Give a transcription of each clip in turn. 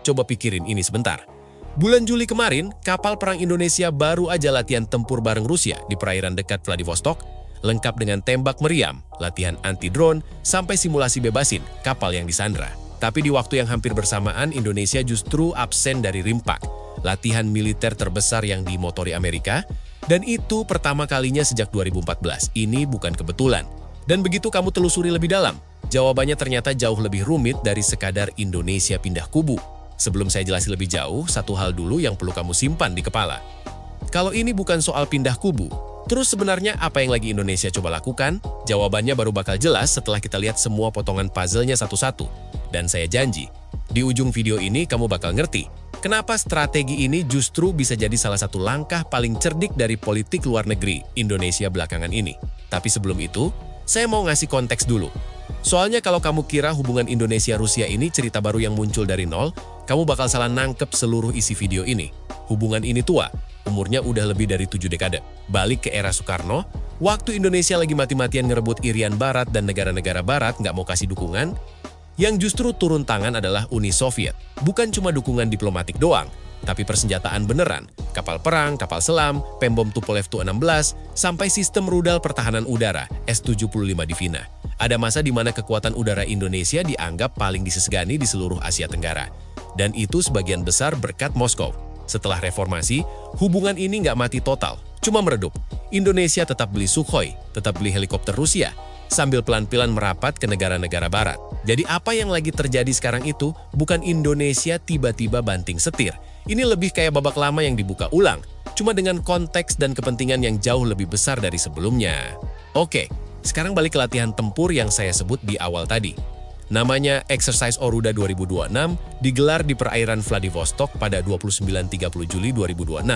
Coba pikirin ini sebentar. Bulan Juli kemarin, kapal perang Indonesia baru aja latihan tempur bareng Rusia di perairan dekat Vladivostok, lengkap dengan tembak meriam, latihan anti-drone, sampai simulasi bebasin kapal yang disandra. Tapi di waktu yang hampir bersamaan, Indonesia justru absen dari RIMPAK, latihan militer terbesar yang dimotori Amerika, dan itu pertama kalinya sejak 2014. Ini bukan kebetulan. Dan begitu kamu telusuri lebih dalam, jawabannya ternyata jauh lebih rumit dari sekadar Indonesia pindah kubu. Sebelum saya jelasin lebih jauh, satu hal dulu yang perlu kamu simpan di kepala. Kalau ini bukan soal pindah kubu, terus sebenarnya apa yang lagi Indonesia coba lakukan? Jawabannya baru bakal jelas setelah kita lihat semua potongan puzzle-nya satu-satu. Dan saya janji, di ujung video ini kamu bakal ngerti kenapa strategi ini justru bisa jadi salah satu langkah paling cerdik dari politik luar negeri Indonesia belakangan ini. Tapi sebelum itu, saya mau ngasih konteks dulu. Soalnya kalau kamu kira hubungan Indonesia-Rusia ini cerita baru yang muncul dari nol, kamu bakal salah nangkep seluruh isi video ini. Hubungan ini tua, umurnya udah lebih dari 7 dekade. Balik ke era Soekarno, waktu Indonesia lagi mati-matian ngerebut Irian Barat dan negara-negara Barat nggak mau kasih dukungan, yang justru turun tangan adalah Uni Soviet. Bukan cuma dukungan diplomatik doang, tapi persenjataan beneran. Kapal perang, kapal selam, pembom Tupolev Tu-16, sampai sistem rudal pertahanan udara S-75 Divina. Ada masa di mana kekuatan udara Indonesia dianggap paling disesegani di seluruh Asia Tenggara. Dan itu sebagian besar berkat Moskow. Setelah reformasi, hubungan ini nggak mati total, cuma meredup. Indonesia tetap beli Sukhoi, tetap beli helikopter Rusia, sambil pelan-pelan merapat ke negara-negara barat. Jadi apa yang lagi terjadi sekarang itu bukan Indonesia tiba-tiba banting setir. Ini lebih kayak babak lama yang dibuka ulang, cuma dengan konteks dan kepentingan yang jauh lebih besar dari sebelumnya. Oke, sekarang balik ke latihan tempur yang saya sebut di awal tadi. Namanya Exercise Oruda 2026, digelar di perairan Vladivostok pada 29-30 Juli 2026.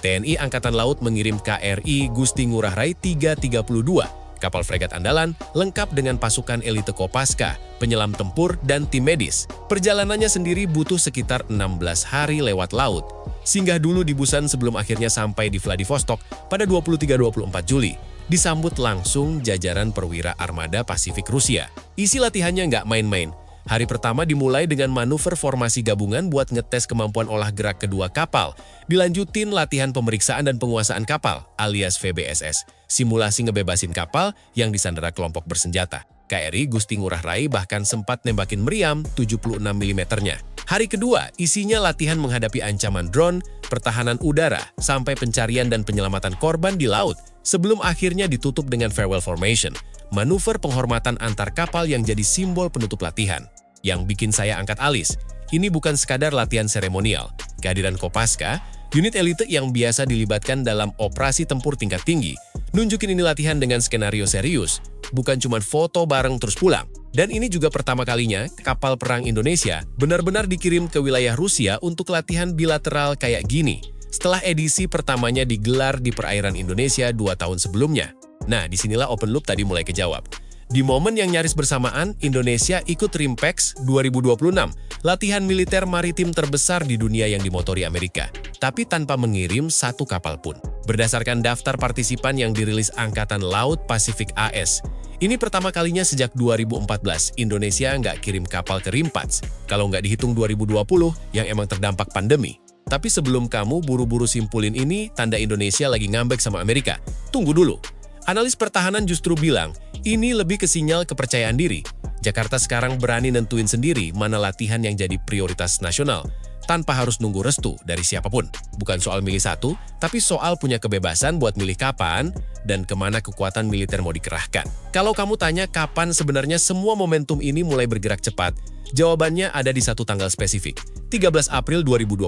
TNI Angkatan Laut mengirim KRI Gusti Ngurah Rai 332, kapal fregat andalan lengkap dengan pasukan elite Kopaska, penyelam tempur, dan tim medis. Perjalanannya sendiri butuh sekitar 16 hari lewat laut. Singgah dulu di Busan sebelum akhirnya sampai di Vladivostok pada 23-24 Juli. Disambut langsung jajaran perwira armada Pasifik Rusia. Isi latihannya nggak main-main. Hari pertama dimulai dengan manuver formasi gabungan buat ngetes kemampuan olah gerak kedua kapal. Dilanjutin latihan pemeriksaan dan penguasaan kapal, alias VBSS. Simulasi ngebebasin kapal yang disandera kelompok bersenjata. KRI Gusti Ngurah Rai bahkan sempat nembakin meriam 76 mm-nya. Hari kedua, isinya latihan menghadapi ancaman drone, pertahanan udara, sampai pencarian dan penyelamatan korban di laut. Sebelum akhirnya ditutup dengan farewell formation, manuver penghormatan antar kapal yang jadi simbol penutup latihan. Yang bikin saya angkat alis, ini bukan sekadar latihan seremonial. Kehadiran Kopaska, unit elite yang biasa dilibatkan dalam operasi tempur tingkat tinggi, nunjukin ini latihan dengan skenario serius, bukan cuma foto bareng terus pulang. Dan ini juga pertama kalinya kapal perang Indonesia benar-benar dikirim ke wilayah Rusia untuk latihan bilateral kayak gini. Setelah edisi pertamanya digelar di perairan Indonesia 2 tahun sebelumnya. Nah, disinilah open loop tadi mulai kejawab. Di momen yang nyaris bersamaan, Indonesia ikut RIMPEX 2026, latihan militer maritim terbesar di dunia yang dimotori Amerika, tapi tanpa mengirim satu kapal pun. Berdasarkan daftar partisipan yang dirilis Angkatan Laut Pasifik AS, ini pertama kalinya sejak 2014 Indonesia nggak kirim kapal ke RIMPAX, kalau nggak dihitung 2020 yang emang terdampak pandemi. Tapi sebelum kamu buru-buru simpulin ini, tanda Indonesia lagi ngambek sama Amerika. Tunggu dulu. Analis pertahanan justru bilang, ini lebih ke sinyal kepercayaan diri. Jakarta sekarang berani nentuin sendiri mana latihan yang jadi prioritas nasional, tanpa harus nunggu restu dari siapapun. Bukan soal milih satu, tapi soal punya kebebasan buat milih kapan dan kemana kekuatan militer mau dikerahkan. Kalau kamu tanya kapan sebenarnya semua momentum ini mulai bergerak cepat, jawabannya ada di satu tanggal spesifik, 13 April 2026.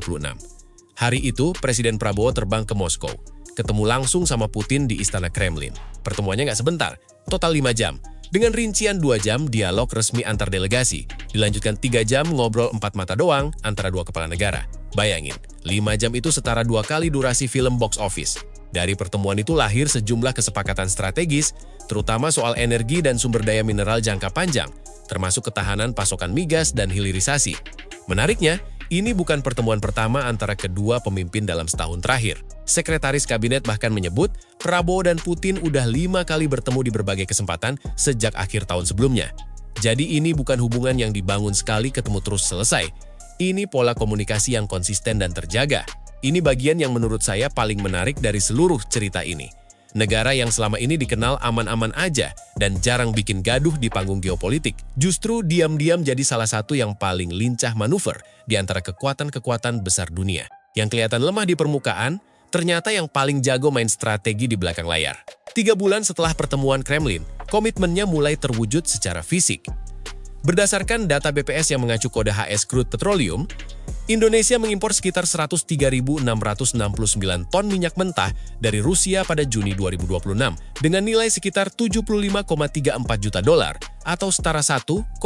Hari itu, Presiden Prabowo terbang ke Moskow, ketemu langsung sama Putin di Istana Kremlin. Pertemuannya nggak sebentar, total 5 jam. Dengan rincian 2 jam dialog resmi antar delegasi, dilanjutkan 3 jam ngobrol 4 mata doang antara 2 kepala negara. Bayangin, 5 jam itu setara 2 kali durasi film box office. Dari pertemuan itu lahir sejumlah kesepakatan strategis, terutama soal energi dan sumber daya mineral jangka panjang, termasuk ketahanan pasokan migas dan hilirisasi. Menariknya, ini bukan pertemuan pertama antara kedua pemimpin dalam setahun terakhir. Sekretaris Kabinet bahkan menyebut Prabowo dan Putin udah 5 kali bertemu di berbagai kesempatan sejak akhir tahun sebelumnya. Jadi ini bukan hubungan yang dibangun sekali ketemu terus selesai. Ini pola komunikasi yang konsisten dan terjaga. Ini bagian yang menurut saya paling menarik dari seluruh cerita ini. Negara yang selama ini dikenal aman-aman aja dan jarang bikin gaduh di panggung geopolitik, justru diam-diam jadi salah satu yang paling lincah manuver di antara kekuatan-kekuatan besar dunia. Yang kelihatan lemah di permukaan, ternyata yang paling jago main strategi di belakang layar. 3 bulan setelah pertemuan Kremlin, komitmennya mulai terwujud secara fisik. Berdasarkan data BPS yang mengacu kode HS crude petroleum, Indonesia mengimpor sekitar 103.669 ton minyak mentah dari Rusia pada Juni 2026 dengan nilai sekitar 75,34 juta dolar atau setara 1,36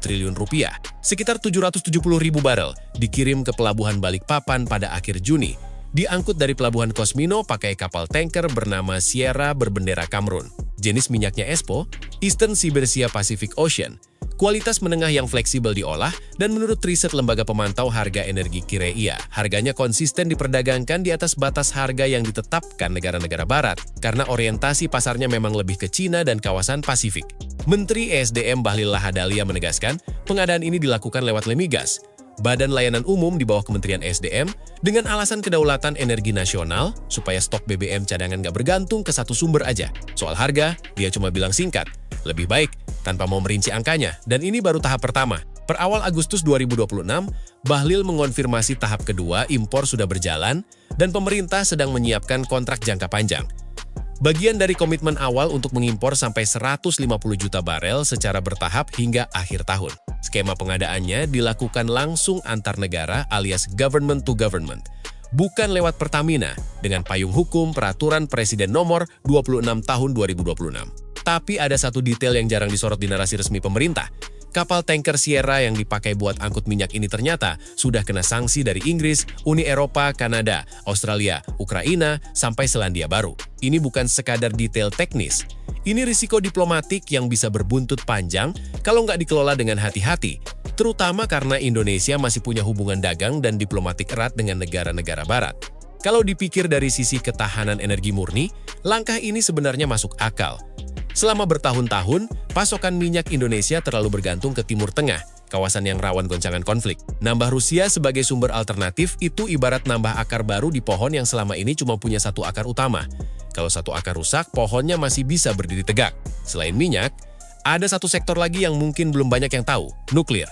triliun rupiah. Sekitar 770.000 barel dikirim ke pelabuhan Balikpapan pada akhir Juni, diangkut dari pelabuhan Kosmino pakai kapal tanker bernama Sierra berbendera Kamerun. Jenis minyaknya ESPO, Eastern Siberia Pacific Ocean. Kualitas menengah yang fleksibel diolah, dan menurut riset lembaga pemantau harga energi Kireia, harganya konsisten diperdagangkan di atas batas harga yang ditetapkan negara-negara barat, karena orientasi pasarnya memang lebih ke Cina dan kawasan Pasifik. Menteri ESDM Bahlil Lahadalia menegaskan, pengadaan ini dilakukan lewat Lemigas, Badan Layanan Umum di bawah Kementerian ESDM, dengan alasan kedaulatan energi nasional, supaya stok BBM cadangan nggak bergantung ke satu sumber aja. Soal harga, dia cuma bilang singkat, lebih baik, tanpa mau merinci angkanya, dan ini baru tahap pertama. Per awal Agustus 2026, Bahlil mengonfirmasi tahap kedua impor sudah berjalan, dan pemerintah sedang menyiapkan kontrak jangka panjang. Bagian dari komitmen awal untuk mengimpor sampai 150 juta barel secara bertahap hingga akhir tahun. Skema pengadaannya dilakukan langsung antar negara alias government to government, bukan lewat Pertamina dengan payung hukum Peraturan Presiden Nomor 26 Tahun 2026. Tapi ada satu detail yang jarang disorot di narasi resmi pemerintah. Kapal tanker Sierra yang dipakai buat angkut minyak ini ternyata sudah kena sanksi dari Inggris, Uni Eropa, Kanada, Australia, Ukraina, sampai Selandia Baru. Ini bukan sekadar detail teknis. Ini risiko diplomatik yang bisa berbuntut panjang kalau nggak dikelola dengan hati-hati, terutama karena Indonesia masih punya hubungan dagang dan diplomatik erat dengan negara-negara barat. Kalau dipikir dari sisi ketahanan energi murni, langkah ini sebenarnya masuk akal. Selama bertahun-tahun, pasokan minyak Indonesia terlalu bergantung ke Timur Tengah, kawasan yang rawan goncangan konflik. Nambah Rusia sebagai sumber alternatif itu ibarat nambah akar baru di pohon yang selama ini cuma punya satu akar utama. Kalau satu akar rusak, pohonnya masih bisa berdiri tegak. Selain minyak, ada satu sektor lagi yang mungkin belum banyak yang tahu, nuklir.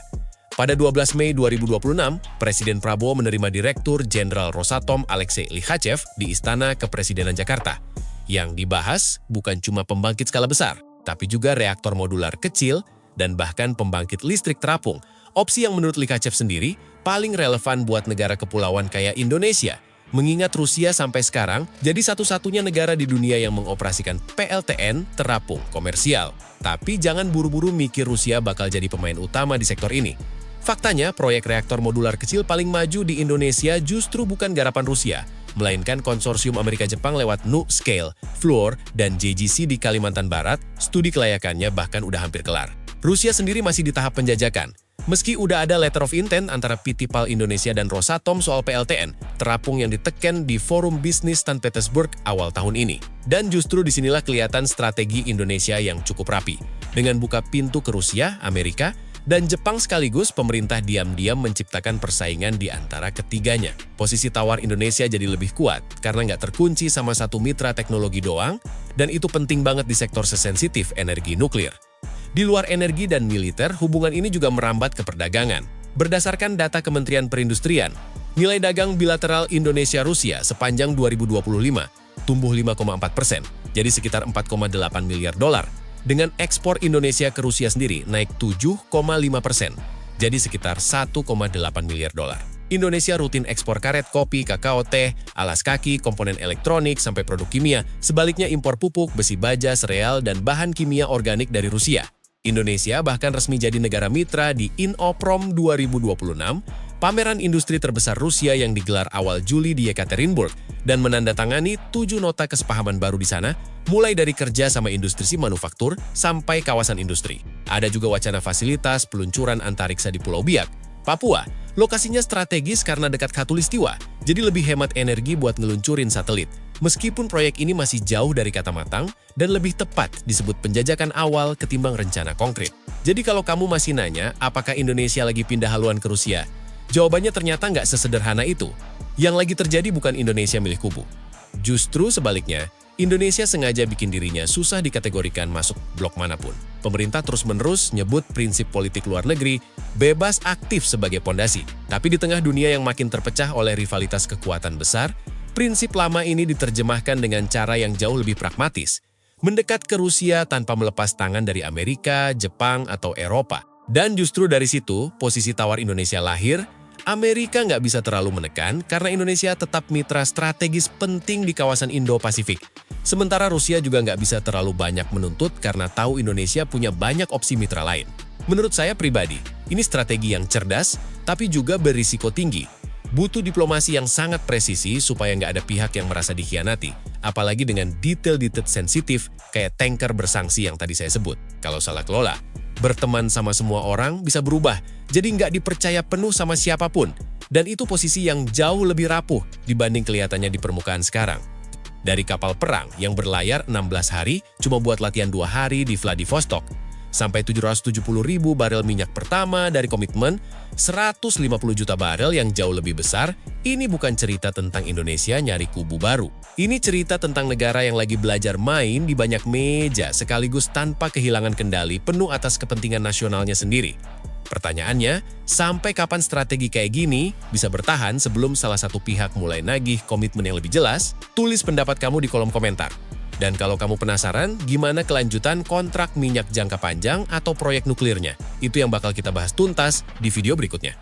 Pada 12 Mei 2026, Presiden Prabowo menerima Direktur Jenderal Rosatom Alexei Likhachev di Istana Kepresidenan Jakarta. Yang dibahas bukan cuma pembangkit skala besar, tapi juga reaktor modular kecil dan bahkan pembangkit listrik terapung. Opsi yang menurut Likhachev sendiri paling relevan buat negara kepulauan kayak Indonesia, mengingat Rusia sampai sekarang jadi satu-satunya negara di dunia yang mengoperasikan PLTN terapung komersial. Tapi jangan buru-buru mikir Rusia bakal jadi pemain utama di sektor ini. Faktanya, proyek reaktor modular kecil paling maju di Indonesia justru bukan garapan Rusia, melainkan konsorsium Amerika-Jepang lewat NuScale, Fluor, dan JGC di Kalimantan Barat. Studi kelayakannya bahkan udah hampir kelar. Rusia sendiri masih di tahap penjajakan. Meski udah ada letter of intent antara PT PAL Indonesia dan Rosatom soal PLTN, terapung yang diteken di Forum Bisnis St. Petersburg awal tahun ini. Dan justru disinilah kelihatan strategi Indonesia yang cukup rapi. Dengan buka pintu ke Rusia, Amerika, dan Jepang sekaligus, pemerintah diam-diam menciptakan persaingan di antara ketiganya. Posisi tawar Indonesia jadi lebih kuat karena nggak terkunci sama satu mitra teknologi doang, dan itu penting banget di sektor sesensitif energi nuklir. Di luar energi dan militer, hubungan ini juga merambat ke perdagangan. Berdasarkan data Kementerian Perindustrian, nilai dagang bilateral Indonesia-Rusia sepanjang 2025 tumbuh 5,4%, jadi sekitar 4,8 miliar dolar. Dengan ekspor Indonesia ke Rusia sendiri naik 7,5%, jadi sekitar 1,8 miliar dolar. Indonesia rutin ekspor karet, kopi, kakao, teh, alas kaki, komponen elektronik, sampai produk kimia. Sebaliknya impor pupuk, besi baja, sereal, dan bahan kimia organik dari Rusia. Indonesia bahkan resmi jadi negara mitra di Inoprom 2026, pameran industri terbesar Rusia yang digelar awal Juli di Yekaterinburg, dan menandatangani 7 nota kesepahaman baru di sana, mulai dari kerja sama industri manufaktur sampai kawasan industri. Ada juga wacana fasilitas peluncuran antariksa di Pulau Biak, Papua. Lokasinya strategis karena dekat Khatulistiwa, jadi lebih hemat energi buat ngeluncurin satelit. Meskipun proyek ini masih jauh dari kata matang dan lebih tepat disebut penjajakan awal ketimbang rencana konkret. Jadi kalau kamu masih nanya apakah Indonesia lagi pindah haluan ke Rusia, Jawabannya ternyata nggak sesederhana itu. Yang lagi terjadi bukan Indonesia milih kubu. Justru sebaliknya, Indonesia sengaja bikin dirinya susah dikategorikan masuk blok manapun. Pemerintah terus-menerus nyebut prinsip politik luar negeri bebas aktif sebagai pondasi. Tapi di tengah dunia yang makin terpecah oleh rivalitas kekuatan besar, prinsip lama ini diterjemahkan dengan cara yang jauh lebih pragmatis. Mendekat ke Rusia tanpa melepas tangan dari Amerika, Jepang, atau Eropa. Dan justru dari situ, posisi tawar Indonesia lahir. Amerika nggak bisa terlalu menekan karena Indonesia tetap mitra strategis penting di kawasan Indo-Pasifik. Sementara Rusia juga nggak bisa terlalu banyak menuntut karena tahu Indonesia punya banyak opsi mitra lain. Menurut saya pribadi, ini strategi yang cerdas tapi juga berisiko tinggi. Butuh diplomasi yang sangat presisi supaya nggak ada pihak yang merasa dikhianati. Apalagi dengan detail-detail sensitif kayak tanker bersangsi yang tadi saya sebut. Kalau salah kelola, berteman sama semua orang bisa berubah, jadi nggak dipercaya penuh sama siapapun. Dan itu posisi yang jauh lebih rapuh dibanding kelihatannya di permukaan sekarang. Dari kapal perang yang berlayar 16 hari cuma buat latihan 2 hari di Vladivostok, sampai 770.000 barel minyak pertama dari komitmen 150 juta barel yang jauh lebih besar, ini bukan cerita tentang Indonesia nyari kubu baru. Ini cerita tentang negara yang lagi belajar main di banyak meja sekaligus tanpa kehilangan kendali penuh atas kepentingan nasionalnya sendiri. Pertanyaannya, sampai kapan strategi kayak gini bisa bertahan sebelum salah satu pihak mulai nagih komitmen yang lebih jelas? Tulis pendapat kamu di kolom komentar. Dan kalau kamu penasaran, gimana kelanjutan kontrak minyak jangka panjang atau proyek nuklirnya? Itu yang bakal kita bahas tuntas di video berikutnya.